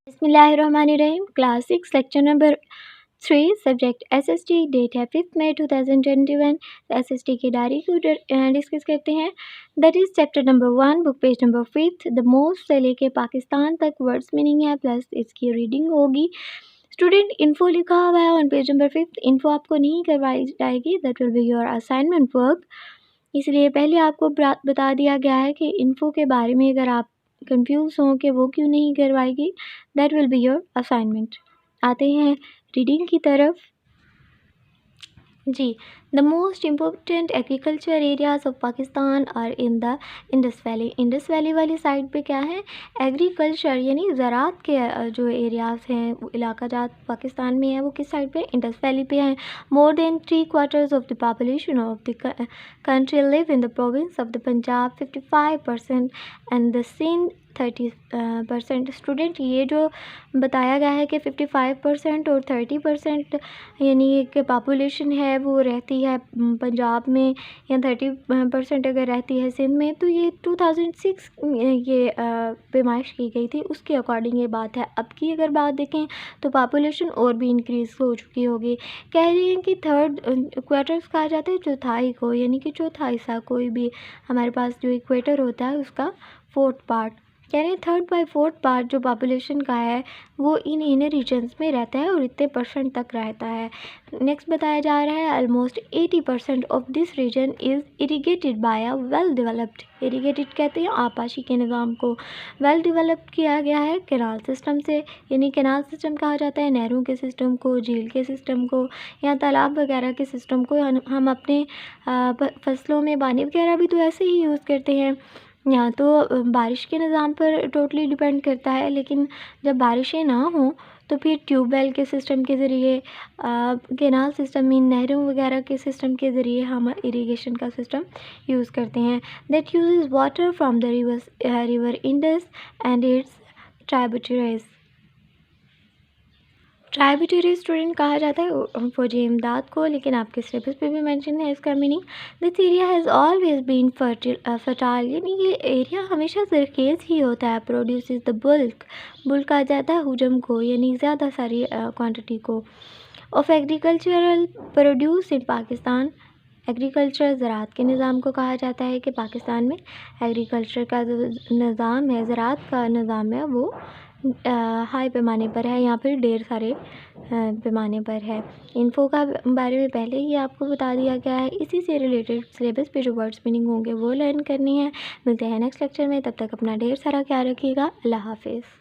बिस्मिल्लाहिर्रहमानिर्रहीम। Class 6 lecture number 3 subject SST. Date है 5 मई 2021। एसएसटी की डायरी को डिस्कस करते हैं। That is chapter number 1 book page number 5 the most से लेके पाकिस्तान तक वर्ड्स मीनिंग है प्लस इसकी रीडिंग होगी। स्टूडेंट इन्फो लिखा हुआ है ऑन पेज नंबर 5। इन्फो आपको नहीं करवाई जाएगी, that will be your assignment work. इसलिए पहले आपको बता दिया गया है कि इन्फो के बारे में अगर आप कंफ्यूज हों कि वो क्यों नहीं करवाएगी, that will be your assignment. आते हैं रीडिंग की तरफ। जी, the most important agriculture areas of Pakistan are in the Indus valley. Indus valley वाली साइड पे क्या है, एग्रीकल्चर यानी ज़राअत के जो एरियाज़ हैं, इलाका जात पाकिस्तान में है, वो किस साइड पे, इंडस वैली पे हैं। More than 3/4 of the population of the country live in the province of the Punjab 55% and the Sindh 30%। Student ये जो बताया गया है कि 55% और 30% यानी कि पॉपुलेशन है वो रहती है पंजाब में, या 30% अगर रहती है सिंध में, तो ये 2006 ये पैमाइश की गई थी, उसके अकॉर्डिंग ये बात है। अब की अगर बात देखें तो पॉपुलेशन और भी इंक्रीज़ हो चुकी होगी। कह रही हैं कि थर्ड क्वार्टर्स कहा जाता है चौथाई को, यानी कि चौथा हिस्सा, कोई भी हमारे पास जो इक्वेटर होता है उसका 4th पार्ट, कह रहे हैं 3/4 पार्ट जो पॉपुलेशन का है वो इन इनर रीजन्स में रहता है और इतने % तक रहता है। नेक्स्ट बताया जा रहा है almost 80% of this region is irrigated by a well developed. Irrigated कहते हैं आपाशी के निज़ाम को, वेल डेवलप्ड किया गया है कैनाल सिस्टम से। यानी कैनाल सिस्टम कहा जाता है नहरों के सिस्टम को, झील के सिस्टम को, या तालाब वगैरह के सिस्टम को। हम अपने फसलों में पानी वगैरह भी तो ऐसे ही यूज़ करते हैं। यहाँ तो बारिश के निज़ाम पर टोटली डिपेंड करता है, लेकिन जब बारिशें ना हों तो फिर ट्यूबवेल के सिस्टम के ज़रिए, कैनाल सिस्टम में नहरों वगैरह के सिस्टम के ज़रिए हम इरिगेशन का सिस्टम यूज़ करते हैं। That use water from the river Indus and it's tributaries. Tributary student कहा जाता है फौजी इमदाद को, लेकिन आपके सिलेबस पे भी मेंशन है इसका meaning. This area has always been fertile, यानी ये एरिया हमेशा ज़रखेज़ ही होता है। प्रोड्यूस द बुल्क कहा जाता है हुजम को, यानी ज़्यादा सारी क्वांटिटी को। Of agricultural produce in Pakistan, agriculture ज़राअत के निज़ाम को कहा जाता है कि पाकिस्तान में एग्रीकल्चर का जो निज़ाम है, ज़राअत का निज़ाम है, वो हाई पैमाने पर है, या फिर ढेर सारे पैमाने पर है। इन्फो का बारे में पहले ही आपको बता दिया गया है। इसी से रिलेटेड सिलेबस पे जो वर्ड्स मीनिंग होंगे वो लर्न करनी है। मिलते हैं नेक्स्ट लेक्चर में, तब तक अपना ढेर सारा ख्याल रखिएगा। अल्लाह हाफिज़।